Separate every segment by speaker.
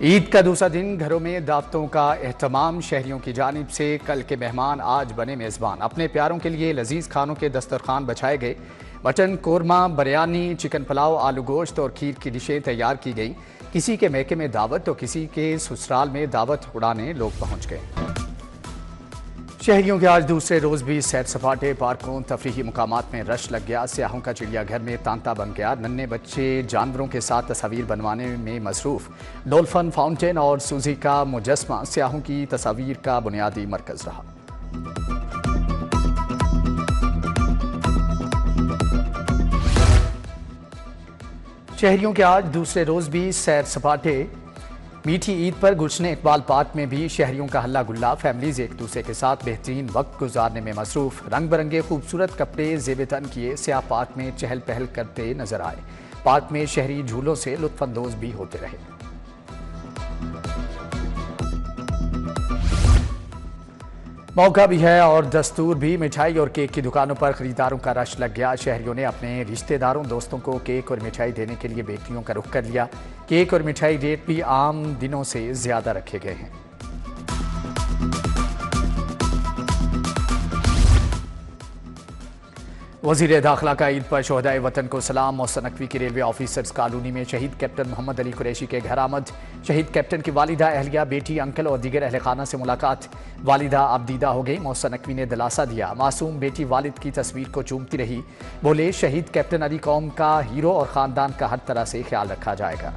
Speaker 1: ईद का दूसरा दिन घरों में दावतों का एहतमाम। शहरियों की जानिब से कल के मेहमान आज बने मेज़बान। अपने प्यारों के लिए लजीज खानों के दस्तरखान बछाए गए। मटन, कोरमा, बिरयानी, चिकन पुलाव, आलू गोश्त और खीर की डिशें तैयार की गई। किसी के मैके में दावत तो किसी के ससुराल में दावत उड़ाने लोग पहुंच गए। शहरियों के आज दूसरे रोज भी सैर सपाटे, पार्कों, तफरीही मुकामात में रश लग गया। सियाहों का चिड़ियाघर में तांता बन गया। नन्हे बच्चे जानवरों के साथ तस्वीर बनवाने में मसरूफ। डॉल्फिन फाउंटेन और सूजी का मुजस्मा सियाहों की तस्वीर का बुनियादी मरकज रहा। शहरियों के आज दूसरे रोज भी सैर सपाटे। मीठी ईद पर गुलशन इकबाल पार्क में भी शहरियों का हल्ला गुल्ला। फैमिलीज एक दूसरे के साथ बेहतरीन वक्त गुजारने में मसरूफ। रंग बिरंगे खूबसूरत कपड़े जेब तन किए सियाह पार्क में चहल पहल करते नजर आए। पार्क में शहरी झूलों से लुत्फानंदोज भी होते रहे। मौका भी है और दस्तूर भी। मिठाई और केक की दुकानों पर खरीदारों का रश लग गया। शहरियों ने अपने रिश्तेदारों, दोस्तों को केक और मिठाई देने के लिए बेकरियों का रुख कर लिया। केक और मिठाई रेट भी आम दिनों से ज्यादा रखे गए हैं। वज़ीर दाखिला का ईद पर शोहदाए वतन को सलाम। मोहसिन नकवी की रेलवे ऑफिसर्स कॉलोनी में शहीद कैप्टन मोहम्मद अली कुरैशी के घर आमद। शहीद कैप्टन की वालिदा, अहलिया, बेटी, अंकल और दीगर अहल खाना से मुलाकात। वालिदा आबदीदा हो गई। मोहसिन नकवी ने दिलासा दिया। मासूम बेटी वालिद की तस्वीर को चूमती रही। बोले, शहीद कैप्टन अली कौम का हीरो और ख़ानदान का हर तरह से ख्याल रखा जाएगा।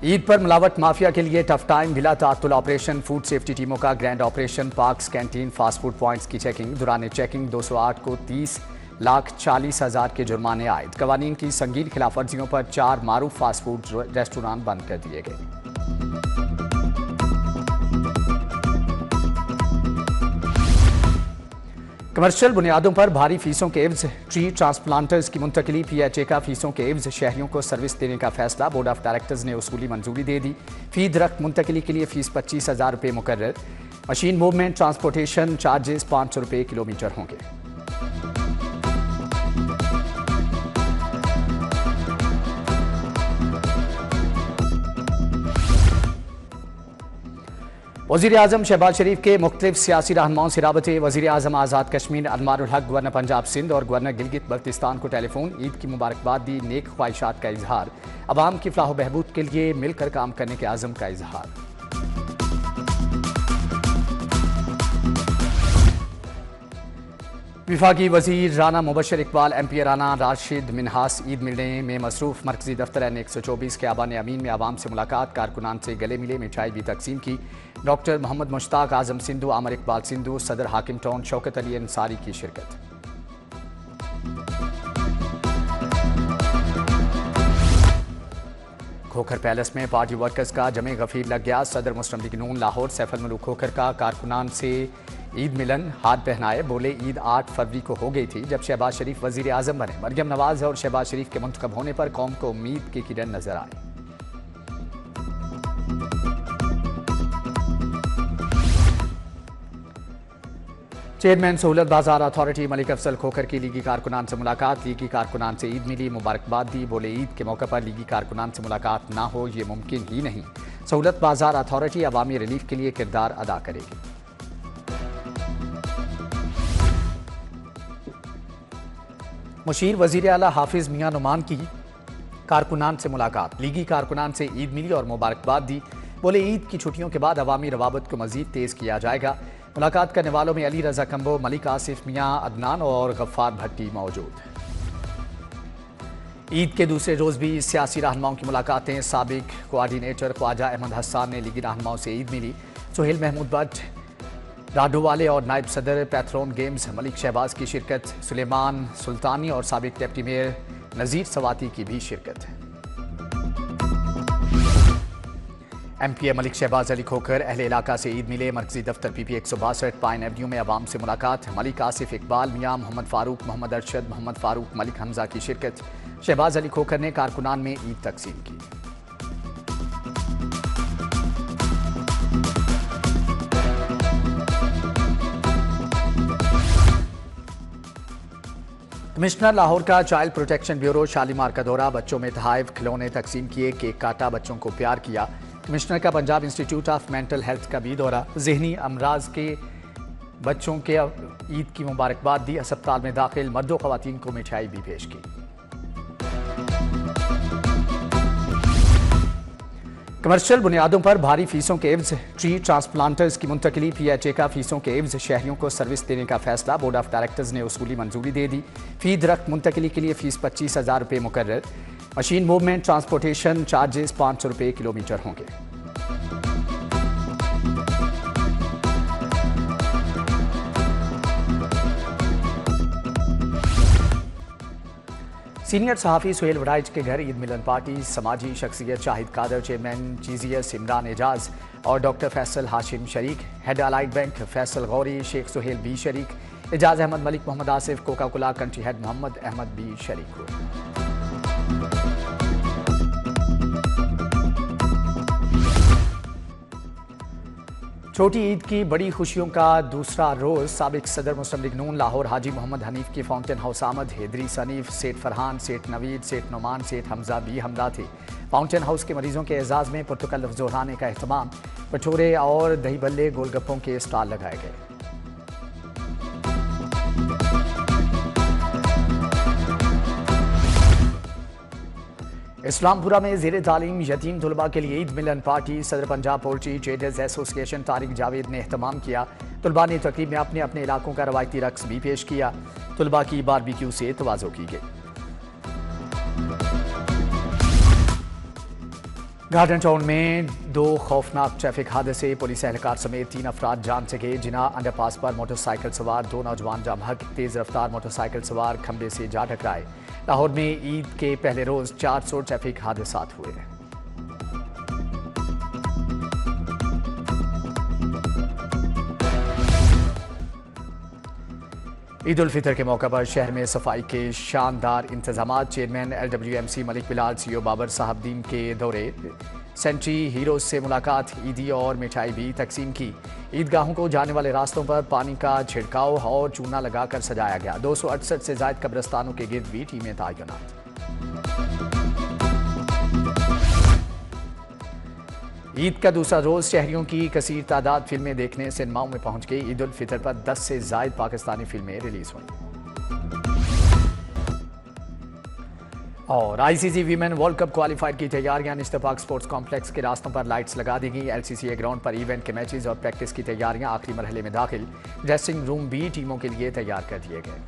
Speaker 1: ईद पर मिलावट माफिया के लिए टफ टाइम। बिला तातुल ऑपरेशन। फूड सेफ्टी टीमों का grand operation. Parks, canteen, fast food points की चेकिंग। दौरान चेकिंग 208 को 30,40,000 के जुर्माने आयद। कवानीन की संगीन खिलाफ वर्जियों पर 4 मारूफ फास्ट फूड रेस्टोरेंट बंद कर दिए गए। कमर्शियल बुनियादों पर भारी फीसों के एवज ट्री ट्रांसप्लांटर्स की मुंतकिली। PHA का फीसों के एवज शहरियों को सर्विस देने का फैसला। बोर्ड ऑफ डायरेक्टर्स ने उसूली मंजूरी दे दी। फी दरख्त मुंतकिली के लिए फीस 25,000 रुपये मुकर्रर। मशीन मूवमेंट ट्रांसपोर्टेशन चार्जेस 500 रुपये किलोमीटर होंगे। वज़ीर आज़म शहबाज शरीफ के मुख्तलिफ सियासी रहनुमाओं से राबते। वज़ीर आज़म आज़ाद कश्मीर अनवारुल हक, गवर्नर पंजाब सिंध और गवर्नर गिलगित बल्तिस्तान को टेलीफोन। ईद की मुबारकबाद दी। नेक ख्वाहिशात का इजहार। अवाम की फलाह बहबूद के लिए मिलकर काम करने के आज़म का इजहार। विफाकी वज़ीर राना मुबशर इकबाल, MP राना राशिद मिनहास ईद मिलने में मसरूफ। मरकजी दफ्तर N124 के आबान अमीन में आवाम से मुलाकात। कारकुनान से गले मिले, मिठाई भी तकसीम की। डॉक्टर मोहम्मद मुश्ताक, आज़म सिंधु, आमर इकबाल सिंधु, सदर हाकिम टाउन शौकत अली अंसारी की शिरकत। खोखर पैलेस में पार्टी वर्कर्स का जमे गफीर लग गया। सदर मुस्लिम लीग नून लाहौर सैफुल मलूक खोखर का कारकुनान से ईद मिलन। हाथ पहनाए। बोले, ईद 8 फरवरी को हो गई थी जब शहबाज शरीफ वजीर आजम बने। मरियम नवाज और शहबाज शरीफ के मुंतखब होने पर कौम को उम्मीद की किरण नजर आई। चेयरमैन सहूलत बाजार अथॉरिटी मलिक अफजल खोखर की लीगी कारकुनान से मुलाकात। लीगी कारकुनान से ईद मिली, मुबारकबाद दी। बोले, ईद के मौके पर लीगी कारकुनान से मुलाकात ना हो ये मुमकिन ही नहीं। सहूलत बाजार अथॉरिटी अवामी रिलीफ के लिए किरदार अदा करेगी। मुशीर वजीर आला हाफिज मियां नुमान की कारकुनान से मुलाकात। लीगी कारकुनान से ईद मिली और मुबारकबाद दी। बोले, ईद की छुट्टियों के बाद अवामी रवाबत को मजीद तेज किया जाएगा। मुलाकात करने वालों में अली रजा कंबो, मलिक आसिफ मियां, अदनान और गफ्फार भट्टी मौजूद। ईद के दूसरे रोज भी सियासी रहनुमाओं की मुलाकातें। साबिक कोआर्डिनेटर ख्वाजा अहमद हसन ने लीगी रहनुमाओं से ईद मिली। सुहेल महमूद भट्ट, राडोवाले और नायब सदर पैथरोन गेम्स मलिक शहबाज की शिरकत। सुलेमान सुल्तानी और साबिक डिप्टी मेयर नज़ीर सवाती की भी शिरकत। MPA मलिक शहबाज अली खोखर अहले इलाका से ईद मिले। मरकजी दफ्तर PP 162 पाइन एवेन्यू में अवाम से मुलाकात। मलिक आसिफ इकबाल मियां, मोहम्मद फारूक, मोहम्मद अरशद, मोहम्मद फारूक, मलिक हमजा की शिरकत। शहबाज अली खोखर ने कारकुनान में ईद तकसीम की। कमिश्नर लाहौर का चाइल्ड प्रोटेक्शन ब्यूरो शालीमार का दौरा, बच्चों में तहाइफ खिलौने तकसीम किए, केक काटा, बच्चों को प्यार किया। कमिश्नर का Punjab institute of mental health का भी दौरा, जहनी अमराज के बच्चों के ईद की मुबारकबाद दी, अस्पताल में दाखिल मर्दों ख़वातीन को मिठाई भी पेश की। कमर्शियल बुनियादों पर भारी फीसों के एवज ट्री ट्रांसप्लांटर्स की मुंतकली, PHA का फीसों के एवज शहरियों को सर्विस देने का फैसला, बोर्ड ऑफ डायरेक्टर्स ने उसूली मंजूरी दे दी। फी दरख्त मुंतकली के लिए फीस 25,000 रुपये मुकर्रर। मशीन मूवमेंट ट्रांसपोर्टेशन चार्जेस 500 रुपये किलोमीटर होंगे। सीनियर सहाफ़ी सुहेल वड़ाइच के घर ईद मिलन पार्टी, समाजी शख्सियत शाहिद कादर, चेयरमैन जीजीएस इमरान एजाज और डॉक्टर फैसल हाशिम शरीक, head Allied Bank Faisal Ghauri, Sheikh Suhail बी शरीक, Ijaz Ahmed Malik, Mohammad Asif, Coca Cola country head Mohammad Ahmed बी शरीक हुए। छोटी ईद की बड़ी खुशियों का दूसरा रोज, साबिक सदर मुस्लिम लीग नून लाहौर हाजी मोहम्मद हनीफ की फाउंटेन हाउस आमद, हैदरी सनीफ, सेठ फरहान, सेठ नवीद, सेठ नुमान, सेठ हमजा बी हमदा थे। फाउंटेन हाउस के मरीजों के एजाज में पुरतकल्लुफ जोहराने का एहतमाम, भटूरे और दही बल्ले गोलगप्पों के स्टॉल लगाए गए। इस्लामपुरा में ज़ेरे तालीम यतीम तलबा के लिए ईद मिलन पार्टी, सदर Punjab poultry traders association Tariq Javed ने एहतमाम किया। तलबा ने तकरीब में अपने अपने इलाकों का रवायती रक्स भी पेश किया। तलबा की बारबेक्यू से तवाज़ो की गई। गार्डन टाउन में 2 खौफनाक ट्रैफिक हादसे, पुलिस एहलकार समेत 3 अफराद जान से गए। जिना अंडरपास पर मोटरसाइकिल सवार 2 नौजवान जामहक, तेज रफ्तार मोटरसाइकिल सवार खंबे से जा टकराए। लाहौर में ईद के पहले रोज 400 ट्रैफिक हादसात हुए। ईद उल फितर के मौके पर शहर में सफाई के शानदार इंतजाम, chairman LWMC Malik Bilal, CEO Babar Sahabdeen के दौरे, सेंट्री हीरोज से मुलाकात, ईदी और मिठाई भी तकसीम की। ईदगाहों को जाने वाले रास्तों पर पानी का छिड़काव और चूना लगाकर सजाया गया। 268 से जायद कब्रिस्तानों के गिर्द भी टीमें तैनात। ईद का दूसरा रोज, शहरियों की कसीर तादाद फिल्में देखने सिनेमाओं में पहुंच गई। ईद उल फितर पर 10 से जायद पाकिस्तानी फिल्में रिलीज हुई। और ICC women world cup qualified की तैयारियां, इश्तफाक स्पोर्ट्स कॉम्प्लेक्स के रास्तों पर लाइट्स लगा दी गई। LCCA ग्राउंड पर इवेंट के मैचेस और प्रैक्टिस की तैयारियां आखिरी मरहले में दाखिल। ड्रेसिंग रूम भी टीमों के लिए तैयार कर दिए गए।